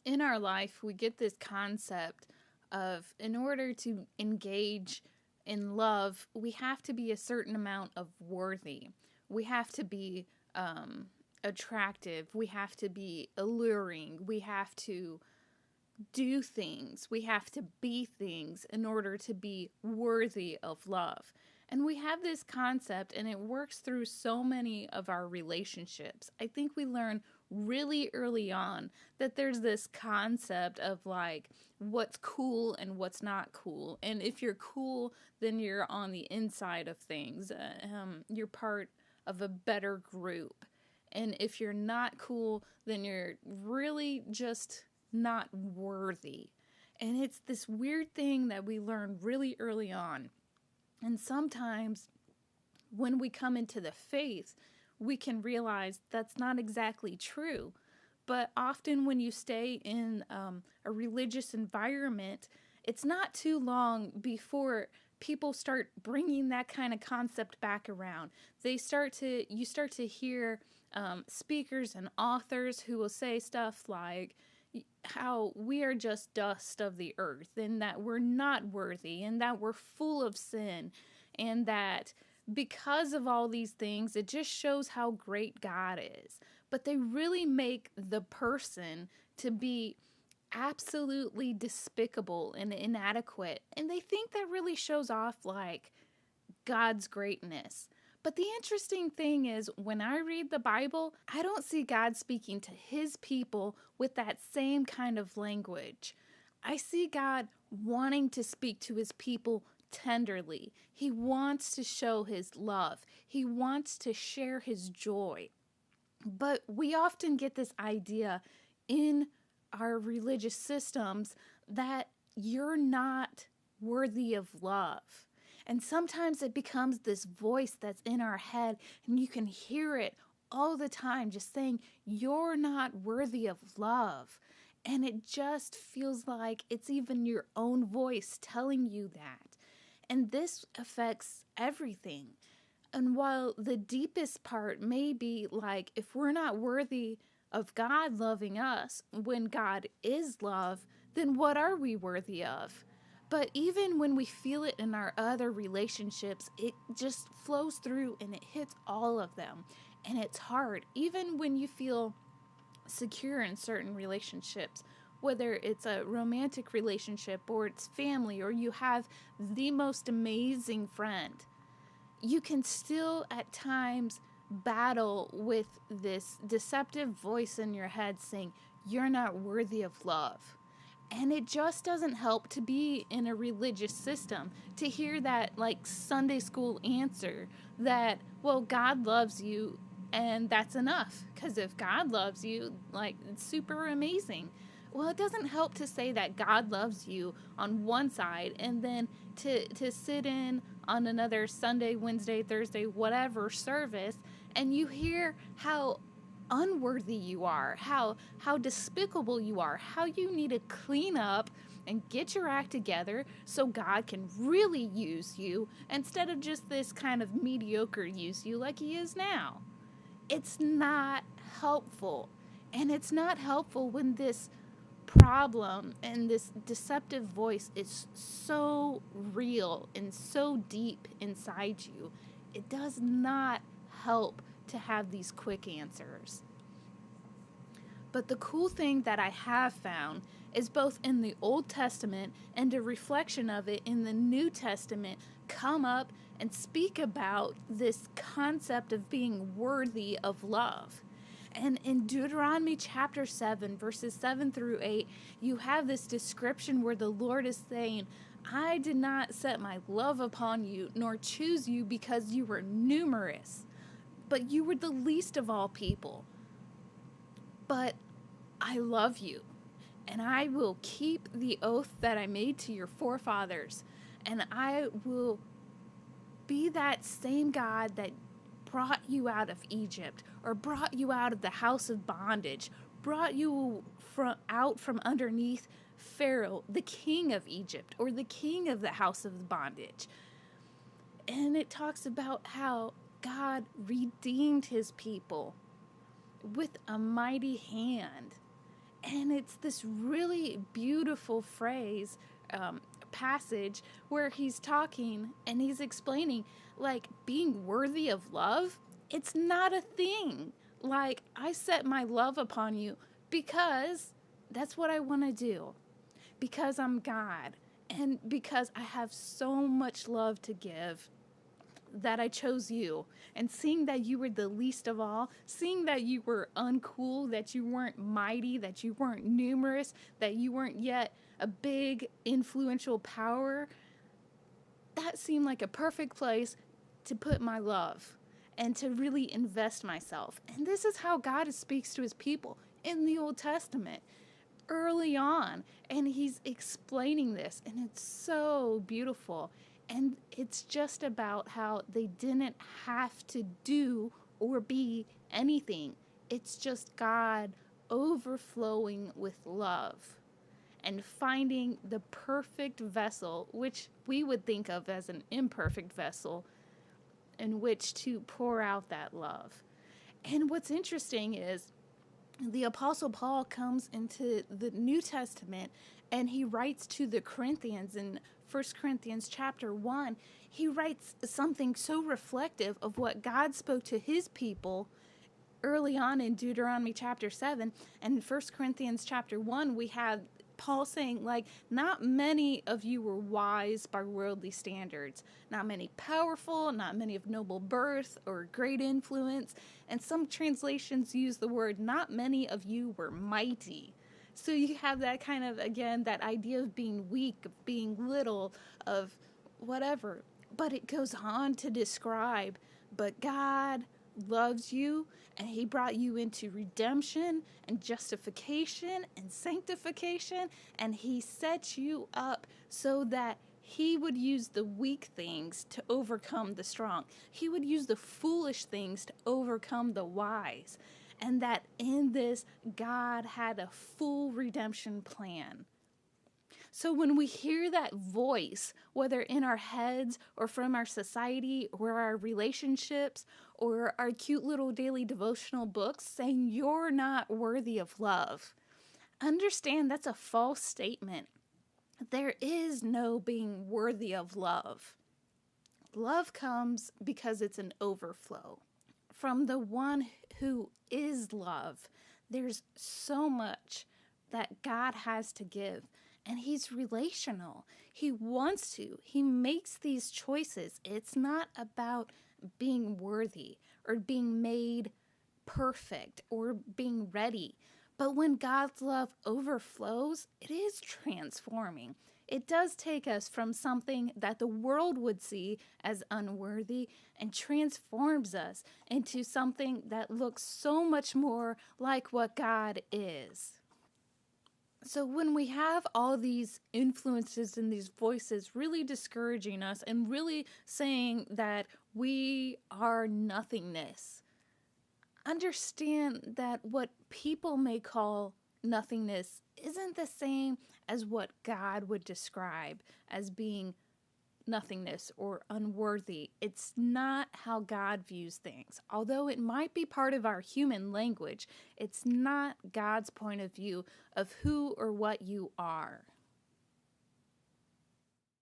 In our life, we get this concept of in order to engage in love, we have to be a certain amount of worthy. We have to be attractive. We have to be alluring. We have to do things. We have to be things in order to be worthy of love. And we have this concept, and it works through so many of our relationships. I think we learn really early on that there's this concept of like what's cool and what's not cool. And if you're cool, then you're on the inside of things. You're part of a better group. And if you're not cool, then you're really just not worthy. And it's this weird thing that we learn really early on. And sometimes when we come into the faith, we can realize that's not exactly true. But often when you stay in a religious environment, it's not too long before people start bringing that kind of concept back around. You start to hear speakers and authors who will say stuff like how we are just dust of the earth and that we're not worthy and that we're full of sin and that because of all these things, it just shows how great God is. But they really make the person to be absolutely despicable and inadequate. And they think that really shows off like God's greatness. But the interesting thing is, when I read the Bible, I don't see God speaking to his people with that same kind of language. I see God wanting to speak to his people tenderly. He wants to show his love, he wants to share his joy. But we often get this idea in our religious systems that you're not worthy of love. And sometimes it becomes this voice that's in our head, and you can hear it all the time just saying, you're not worthy of love. And it just feels like it's even your own voice telling you that. And this affects everything. And while the deepest part may be like, if we're not worthy of God loving us when God is love, then what are we worthy of? But even when we feel it in our other relationships, it just flows through and it hits all of them. And it's hard. Even when you feel secure in certain relationships, whether it's a romantic relationship or it's family or you have the most amazing friend, you can still at times battle with this deceptive voice in your head saying, you're not worthy of love. And it just doesn't help to be in a religious system, to hear that like Sunday school answer that, well, God loves you and that's enough. Because if God loves you, like, it's super amazing. Well, it doesn't help to say that God loves you on one side and then to sit in on another Sunday, Wednesday, Thursday, whatever service, and you hear how unworthy you are, how despicable you are, how you need to clean up and get your act together so God can really use you instead of just this kind of mediocre use you like he is now. It's not helpful. And it's not helpful when this problem and this deceptive voice is so real and so deep inside you. It does not help to have these quick answers. But the cool thing that I have found is both in the Old Testament and a reflection of it in the New Testament come up and speak about this concept of being worthy of love. And in Deuteronomy chapter 7, verses 7 through 8, you have this description where the Lord is saying, I did not set my love upon you, nor choose you because you were numerous, but you were the least of all people. But I love you, and I will keep the oath that I made to your forefathers, and I will be that same God that brought you out of Egypt, or brought you out of the house of bondage, brought you out from underneath Pharaoh, the king of Egypt, or the king of the house of bondage. And it talks about how God redeemed his people with a mighty hand. And it's this really beautiful phrase, passage, where he's talking and he's explaining, like, being worthy of love, it's not a thing. Like, I set my love upon you because that's what I want to do. Because I'm God. And because I have so much love to give, that I chose you. And seeing that you were the least of all, seeing that you were uncool, that you weren't mighty, that you weren't numerous, that you weren't yet a big influential power, that seemed like a perfect place to put my love and to really invest myself. And this is how God speaks to his people in the Old Testament early on, and he's explaining this, and it's so beautiful. And it's just about how they didn't have to do or be anything. It's just God overflowing with love and finding the perfect vessel, which we would think of as an imperfect vessel, in which to pour out that love. And what's interesting is the Apostle Paul comes into the New Testament and he writes to the Corinthians in 1 Corinthians chapter 1. He writes something so reflective of what God spoke to his people early on in Deuteronomy chapter 7. And in 1 Corinthians chapter 1, we have Paul saying, like, not many of you were wise by worldly standards, not many powerful, not many of noble birth or great influence. And some translations use the word, not many of you were mighty. So you have that kind of, again, that idea of being weak, of being little, of whatever. But it goes on to describe, but God loves you, and he brought you into redemption and justification and sanctification, and he set you up so that he would use the weak things to overcome the strong. He would use the foolish things to overcome the wise. And that in this, God had a full redemption plan. So when we hear that voice, whether in our heads or from our society or our relationships or our cute little daily devotional books saying you're not worthy of love, understand that's a false statement. There is no being worthy of love. Love comes because it's an overflow. From the one who is love, there's so much that God has to give. And he's relational. He wants to. He makes these choices. It's not about being worthy or being made perfect or being ready. But when God's love overflows, it is transforming. It does take us from something that the world would see as unworthy and transforms us into something that looks so much more like what God is. So when we have all these influences and these voices really discouraging us and really saying that we are nothingness, understand that what people may call nothingness isn't the same as what God would describe as being nothingness or unworthy. It's not how God views things. Although it might be part of our human language, it's not God's point of view of who or what you are.